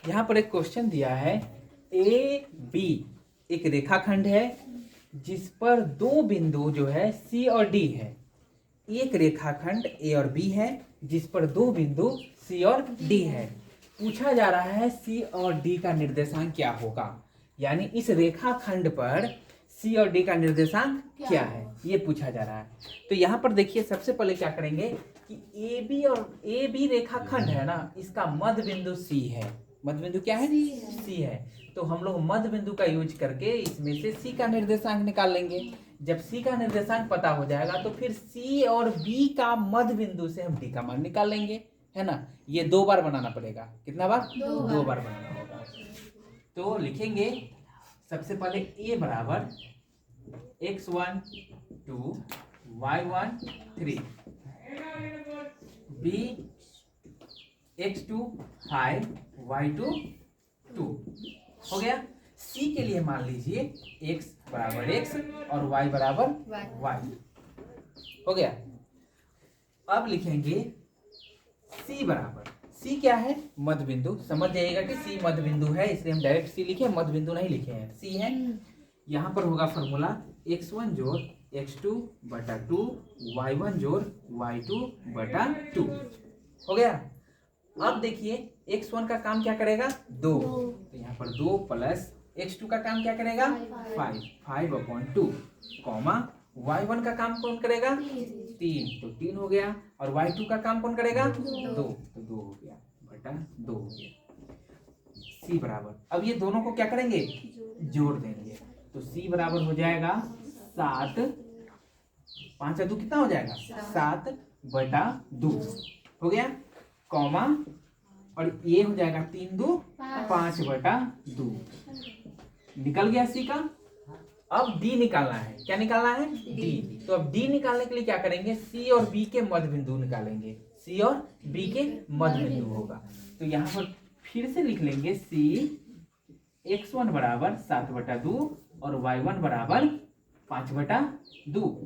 यहाँ पर एक क्वेश्चन दिया है, ए बी एक रेखाखंड है जिस पर दो बिंदु जो है सी और डी है। एक रेखाखंड ए और बी है जिस पर दो बिंदु सी और डी है। पूछा जा रहा है सी और डी का निर्देशांक क्या होगा, यानी इस रेखाखंड पर सी और डी का निर्देशांक क्या है, ये पूछा जा रहा है। तो यहाँ पर देखिए, सबसे पहले क्या करेंगे कि ए बी रेखाखंड है ना, इसका मध्य बिंदु सी है। मध्य बिंदु क्या है? सी है। तो हम लोग मध्य बिंदु का यूज करके इसमें से सी का निर्देशांक निकाल लेंगे। जब सी का निर्देशांक पता हो जाएगा तो फिर सी और बी का मध्य बिंदु से हम डी का मान निकाल लेंगे, है ना। ये 2 बार बनाना पड़ेगा। कितना बार? 2 बार बनाना होगा। तो लिखेंगे सबसे पहले ए बराबर x1 2 y1 3, b x2 5 y2 2 हो गया। c के लिए मान लीजिए x बराबर x और y बराबर y हो गया। अब लिखेंगे c बराबर, c क्या है? मध्य बिंदु। समझ जाइएगा कि c मध्य बिंदु है, इसलिए हम डायरेक्ट c लिखे, मध्य बिंदु नहीं लिखे हैं, c है। यहाँ पर होगा फॉर्मूला x1 जोड़ x2 बटा 2 y1 जोड़ y2 बटा 2 हो गया। अब देखिए x1 का काम क्या करेगा? 2, तो यहाँ पर 2 प्लस x2 का काम क्या करेगा? 5/2 कॉमा y1 का काम कौन करेगा? 3, तो 3 हो गया। और y2 का काम कौन करेगा? 2, तो 2 हो गया बटा 2 हो गया। c बराबर, अब ये दोनों को क्या करेंगे? जोड़ देंगे। तो c बराबर हो जाएगा 7, 5 और 2 कितना हो जाएगा? 7/2 हो गया, कॉमा और ये हो जाएगा 3 2 5/2 निकल गया सी का। अब डी निकालना है। क्या निकालना है? डी। तो अब डी निकालने के लिए क्या करेंगे? सी और बी के मध्य बिंदु निकालेंगे। सी और बी के मध्य बिंदु होगा। तो यहाँ पर फिर से लिख लेंगे सी x1 बराबर 7/2 और y1 बराबर 5/2।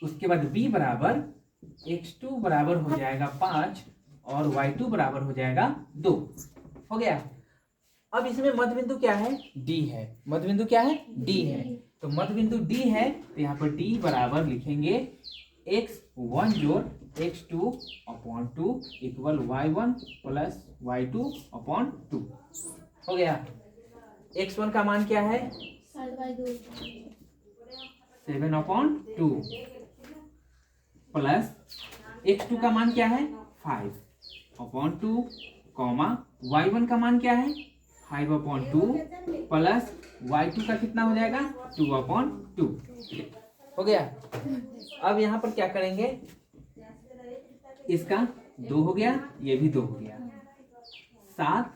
उसके बाद b बराबर x2 बराबर हो जाएगा 5 और y2 बराबर हो जाएगा 2 हो गया। अब इसमें मध्य बिंदु क्या है? d है। मध्य बिंदु क्या है? d है। तो मध्य बिंदु d है, तो यहाँ पर d बराबर लिखेंगे x1 जोड़ x2/2 equal y1 plus y2/2 हो गया। x1 का मान क्या है? 7/2 प्लस x2 का मान क्या है? 5/2 कॉमा y1 का मान क्या है? 5/2 प्लस y2 का कितना हो जाएगा? 2/2 हो गया। अब यहाँ पर क्या करेंगे? इसका 2 हो गया, ये भी 2 हो गया। 7,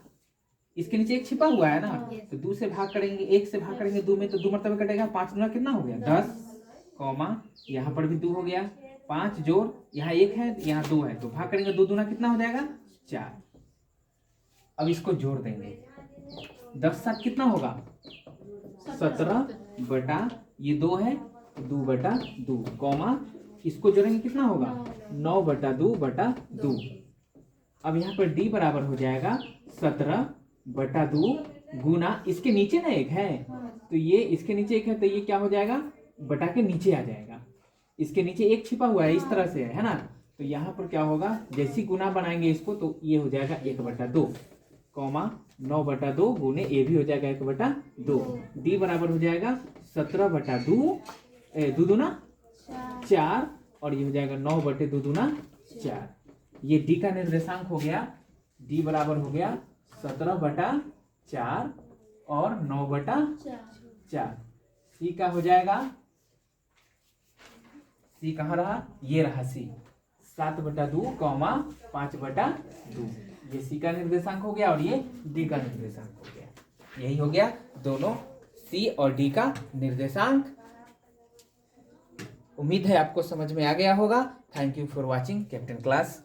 इसके नीचे एक छिपा हुआ है ना, तो 2 से भाग करेंगे, 1 से भाग करेंगे 2 में, तो 2 मरतबे कटेगा। 5 गुना कितना हो गया? 10 कॉमा यहाँ पर भी 2 हो गया। 5 जोड़ यहाँ 1 है, यहाँ 2 है, तो भाग करेंगे 2 दूना कितना हो जाएगा? 4। अब इसको जोड़ देंगे। 10 7 कितना होगा? 17 बटा ये 2 है, 2/2 कॉमा इसको जोड़ेंगे कितना होगा? 9/2/2। अब यहाँ पर d बराबर हो जाएगा 17/2 गुना इसके नीचे ना 1 है, तो ये इसके नीचे 1 है, तो ये क्या हो जाएगा? बटा के नीचे आ जाएगा। इसके नीचे 1 छिपा हुआ है, इस तरह से है ना, तो यहाँ पर क्या होगा? जैसी गुना बनाएंगे इसको, तो ये हो जाएगा 1/2 कॉमा 9/2 गुने ये भी हो जाएगा 1/2। d बराबर हो जाएगा 17/2 2 दूना 4 और ये हो जाएगा 9/2 दूना 4। ये d का निर्देशांक हो गया। d बराबर हो गया 17/4 और 9/4। c का हो जाएगा, c कहाँ रहा? ये रहा c, 7/2 कॉमा 5/2। ये c का निर्देशांक हो गया और ये d का निर्देशांक हो गया। यही हो गया दोनों c और d का निर्देशांक। उम्मीद है आपको समझ में आ गया होगा। Thank you for watching captain class.